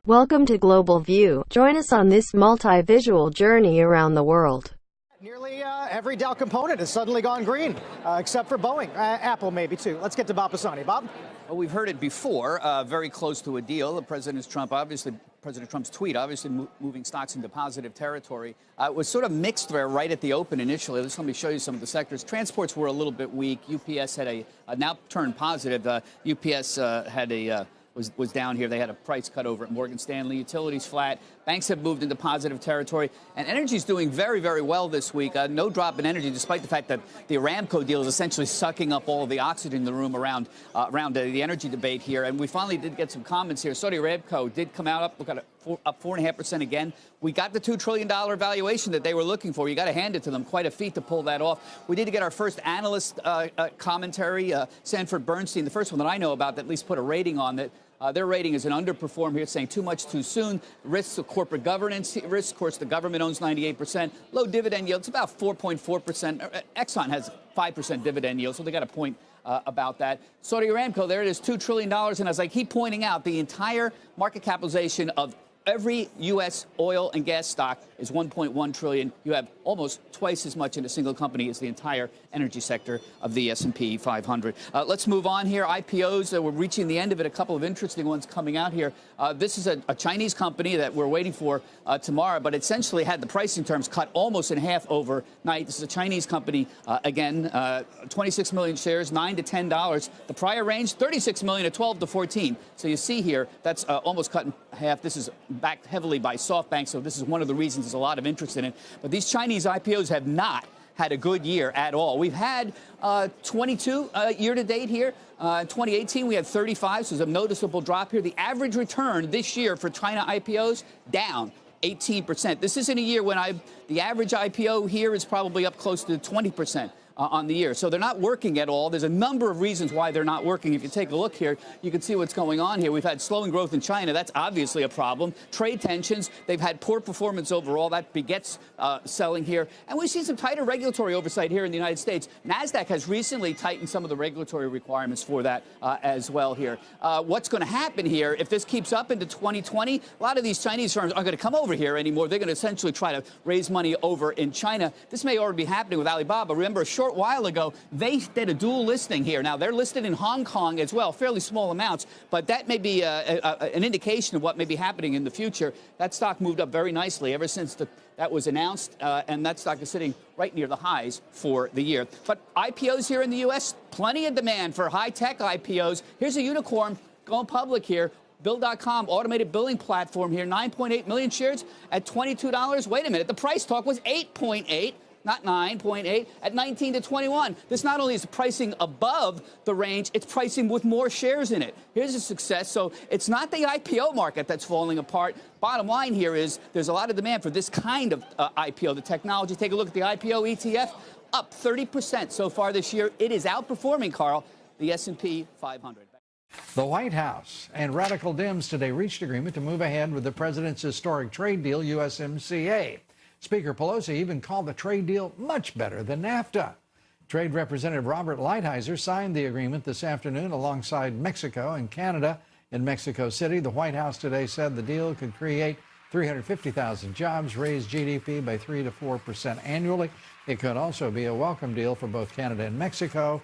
Welcome to Global View. Join us on this multi-visual journey around the world. Nearly every Dow component has suddenly gone green, except for Boeing. Apple maybe too. Let's get to Bob Pisani. Bob? Well, we've heard it before, very close to a deal. President Trump's tweet, obviously moving stocks into positive territory. It was sort of mixed there right at the open initially. Let me show you some of the sectors. Transports were a little bit weak. UPS had now turned positive. UPS had was down here. They had a price cut over at Morgan Stanley. Utilities flat. Banks have moved into positive territory. And energy is doing very, very well this week. No drop in energy, despite the fact that the Aramco deal is essentially sucking up all of the oxygen in the room around the energy debate here. And we finally did get some comments here. Saudi Aramco did come out up. Look at it. Up 4.5% again. We got the $2 trillion valuation that they were looking for. You got to hand it to them. Quite a feat to pull that off. We did get our first analyst commentary. Sanford Bernstein, the first one that I know about that at least put a rating on it. Their rating is an underperform here, saying too much too soon. Risks of corporate governance risks. Of course, the government owns 98%. Low dividend yield. It's about 4.4%. Exxon has 5% dividend yield, so they got a point about that. Saudi Aramco, there it is, $2 trillion. And as I keep pointing out, the entire market capitalization of every U.S. oil and gas stock is $1.1 trillion. You have almost twice as much in a single company as the entire energy sector of the S&P 500. Let's move on here. IPOs, we're reaching the end of it. A couple of interesting ones coming out here. This is a Chinese company that we're waiting for tomorrow, but essentially had the pricing terms cut almost in half overnight. This is a Chinese company, again, 26 million shares, $9 to $10. The prior range, 36 million to 12 to 14. So you see here, that's almost cut in half. This is backed heavily by SoftBank, so this is one of the reasons there's a lot of interest in it. But these Chinese IPOs have not had a good year at all. We've had 22 year-to-date here. 2018, we had 35, so there's a noticeable drop here. The average return this year for China IPOs, down 18%. This isn't a year when the average IPO here is probably up close to 20%. On the year. So they're not working at all. There's a number of reasons why they're not working. If you take a look here, you can see what's going on here. We've had slowing growth in China. That's obviously a problem. Trade tensions. They've had poor performance overall. That begets selling here. And we've seen some tighter regulatory oversight here in the United States. NASDAQ has recently tightened some of the regulatory requirements for that as well here. What's going to happen here, if this keeps up into 2020, a lot of these Chinese firms aren't going to come over here anymore. They're going to essentially try to raise money over in China. This may already be happening with Alibaba. Remember, a short while ago, they did a dual listing here. Now, they're listed in Hong Kong as well, fairly small amounts, but that may be an indication of what may be happening in the future. That stock moved up very nicely ever since that was announced, and that stock is sitting right near the highs for the year. But IPOs here in the U.S., plenty of demand for high-tech IPOs. Here's a unicorn going public here. Bill.com, automated billing platform here, 9.8 million shares at $22. Wait a minute, the price talk was 8.8. Not 9.8, at 19 to 21. This not only is pricing above the range, it's pricing with more shares in it. Here's a success. So it's not the IPO market that's falling apart. Bottom line here is there's a lot of demand for this kind of IPO, the technology. Take a look at the IPO ETF, up 30% so far this year. It is outperforming, Carl, the S&P 500. The White House and radical Dems today reached agreement to move ahead with the president's historic trade deal, USMCA. Speaker Pelosi even called the trade deal much better than NAFTA. Trade Representative Robert Lighthizer signed the agreement this afternoon alongside Mexico and Canada in Mexico City. The White House today said the deal could create 350,000 jobs, raise GDP by 3 to 4% annually. It could also be a welcome deal for both Canada and Mexico.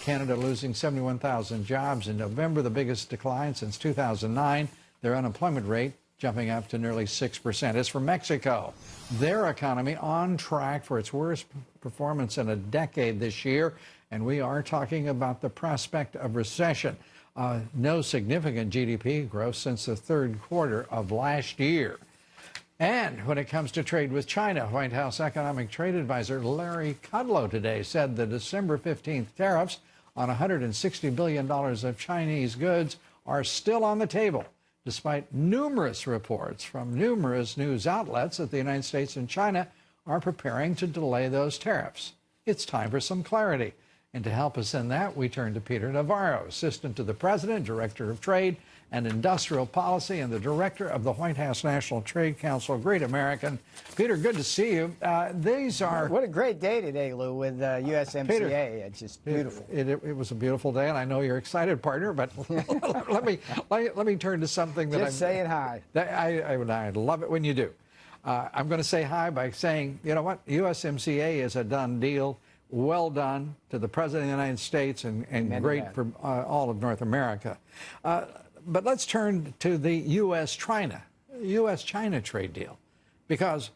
Canada losing 71,000 jobs in November, the biggest decline since 2009. Their unemployment rate jumping up to nearly 6%. As for Mexico, their economy on track for its worst performance in a decade this year, and we are talking about the prospect of recession. No significant GDP growth since the third quarter of last year. And when it comes to trade with China, White House Economic Trade Advisor Larry Kudlow today said the December 15th tariffs on $160 billion of Chinese goods are still on the table, despite numerous reports from numerous news outlets that the United States and China are preparing to delay those tariffs. It's time for some clarity. And to help us in that, we turn to Peter Navarro, Assistant to the President, Director of Trade and Industrial Policy and the director of the White House National Trade Council. Great American. Peter, good to see you. These are... What a great day today, Lou, with USMCA. Peter, it's just beautiful. It was a beautiful day, and I know you're excited, partner, but let me turn to something that just saying hi. I love it when you do. I'm going to say hi by saying, you know what, USMCA is a done deal. Well done to the President of the United States and great for all of North America. But let's turn to the U.S.-China trade deal, because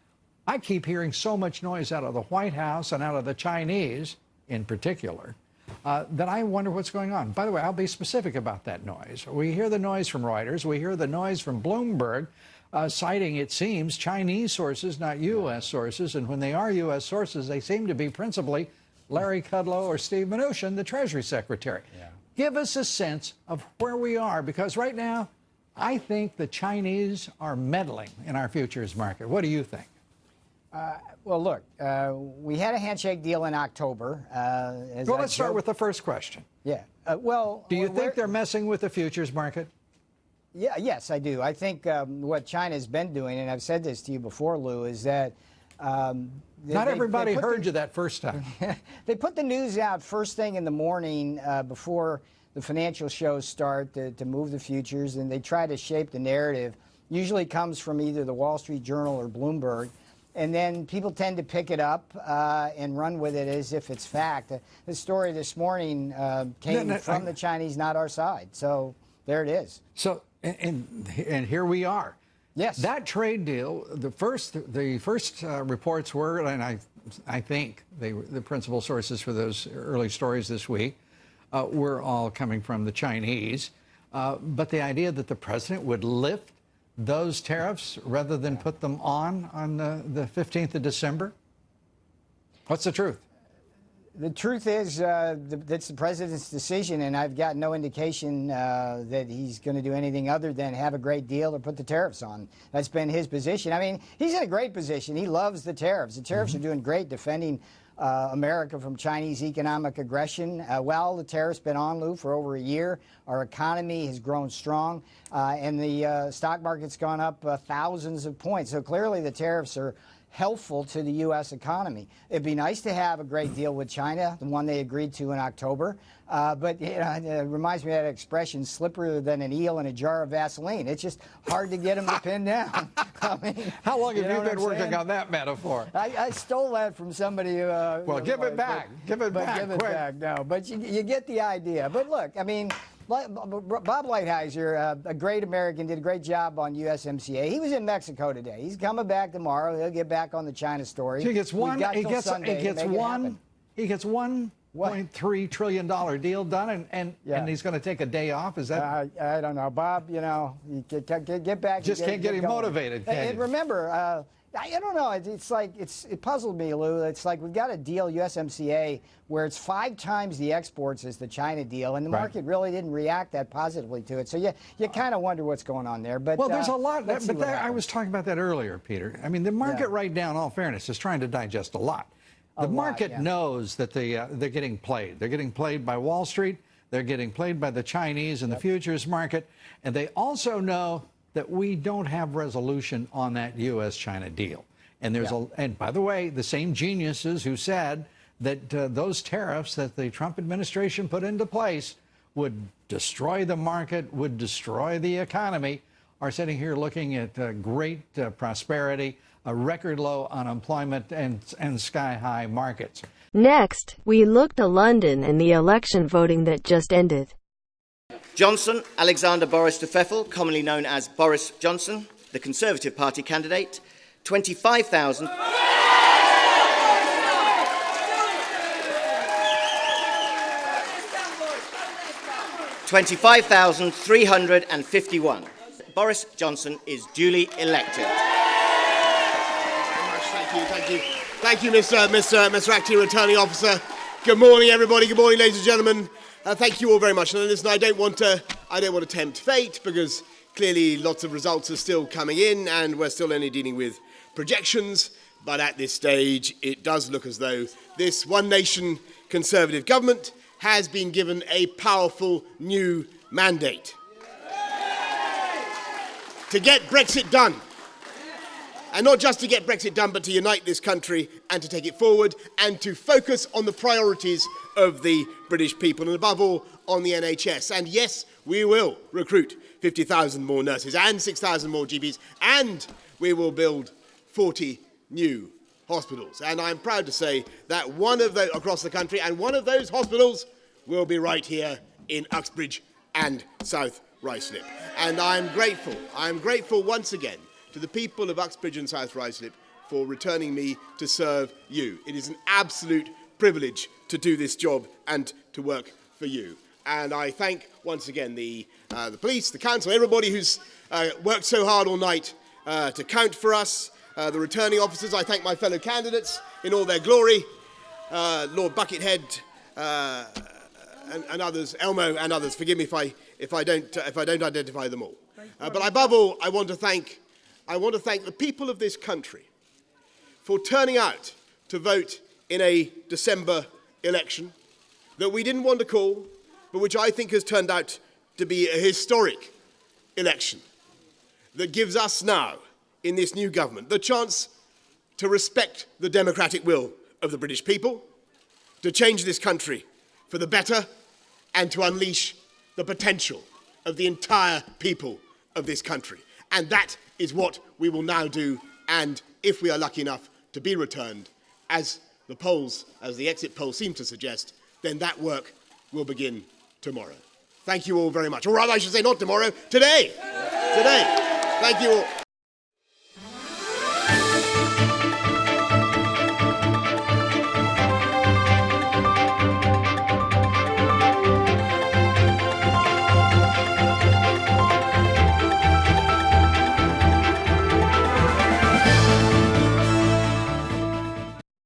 I keep hearing so much noise out of the White House and out of the Chinese in particular that I wonder what's going on. By the way, I'll be specific about that noise. We hear the noise from Reuters. We hear the noise from Bloomberg, citing, it seems, Chinese sources, not U.S. sources. And when they are U.S. sources, they seem to be principally Larry Kudlow or Steve Mnuchin, the Treasury Secretary. Yeah. Give us a sense of where we are, because right now, I think the Chinese are meddling in our futures market. What do you think? Well, look, we had a handshake deal in October. Well, let's start with the first question. Yeah. Well, do you think they're messing with the futures market? Yeah. Yes, I do. I think what China's been doing, and I've said this to you before, Lou, is that not everybody heard you that first time. They put the news out first thing in the morning before the financial shows start to move the futures, and they try to shape the narrative. Usually comes from either the Wall Street Journal or Bloomberg, and then people tend to pick it up and run with it as if it's fact. The story this morning came from the Chinese, not our side. So there it is. So and here we are. Yes. That trade deal, the first reports were, and I think they were the principal sources for those early stories this week, were all coming from the Chinese. But the idea that the president would lift those tariffs rather than put them on the 15th of December? What's the truth? The truth is that's the president's decision, and I've got no indication that he's going to do anything other than have a great deal or put the tariffs on. That's been his position. I mean, he's in a great position. He loves the tariffs. The tariffs are doing great defending America from Chinese economic aggression. Well, the tariffs been on, Lou, for over a year. Our economy has grown strong, and the stock market's gone up thousands of points. So clearly the tariffs are helpful to the U.S. economy. It'd be nice to have a great deal with China, the one they agreed to in October. But you know, it reminds me of that expression, slipperier than an eel in a jar of Vaseline. It's just hard to get them to pin down. I mean, how long have you been working on that metaphor? I stole that from somebody. Well, give it back. Give it back. Give it back. No, but you get the idea. But look, I mean, Bob Lighthizer, a great American, did a great job on USMCA. He was in Mexico today. He's coming back tomorrow. He'll get back on the China story. So he gets $1.3 trillion deal done, and he's going to take a day off. Is that? I don't know, Bob. You know, you get back. Just can't get him motivated. And remember, I don't know. It's like it puzzled me, Lou. It's like we've got a deal, USMCA, where it's 5 times the exports as the China deal, and the market really didn't react that positively to it. So you kind of wonder what's going on there. But well, there's a lot. I was talking about that earlier, Peter. I mean, the market right now, in all fairness, is trying to digest a lot. The market knows that they're getting played. They're getting played by Wall Street. They're getting played by the Chinese and the futures market, and they also know that we don't have resolution on that U.S.-China deal. And there's and by the way, the same geniuses who said that those tariffs that the Trump administration put into place would destroy the market, would destroy the economy, are sitting here looking at great prosperity, a record low unemployment, and sky-high markets. Next, we look to London and the election voting that just ended. Johnson, Alexander Boris de Pfeffel, commonly known as Boris Johnson, the Conservative Party candidate, 25,000. 25,351. Boris Johnson is duly elected. Thank you, Mr. Acting Returning Officer. Good morning, everybody. Good morning, ladies and gentlemen. Thank you all very much. And listen, I don't want to tempt fate, because clearly lots of results are still coming in, and we're still only dealing with projections. But at this stage, it does look as though this one nation Conservative government has been given a powerful new mandate. to get Brexit done. And not just to get Brexit done, but to unite this country and to take it forward and to focus on the priorities of the British people and above all on the NHS. And yes, we will recruit 50,000 more nurses and 6,000 more GPs, and we will build 40 new hospitals. And I'm proud to say that one of those across the country, and one of those hospitals will be right here in Uxbridge and South Ruislip. And I'm grateful once again to the people of Uxbridge and South Ruislip for returning me to serve you. It is an absolute privilege to do this job and to work for you. And I thank once again the police, the council, everybody who's worked so hard all night to count for us, the returning officers. I thank my fellow candidates in all their glory, Lord Buckethead and others, Elmo and others. Forgive me if I don't identify them all. But above all, I want to thank the people of this country for turning out to vote in a December election that we didn't want to call, but which I think has turned out to be a historic election that gives us now, in this new government, the chance to respect the democratic will of the British people, to change this country for the better, and to unleash the potential of the entire people of this country. And that is what we will now do, and if we are lucky enough to be returned, as the exit polls seem to suggest, then that work will begin tomorrow. Thank you all very much. Or rather, I should say not tomorrow, today. Today. Thank you all.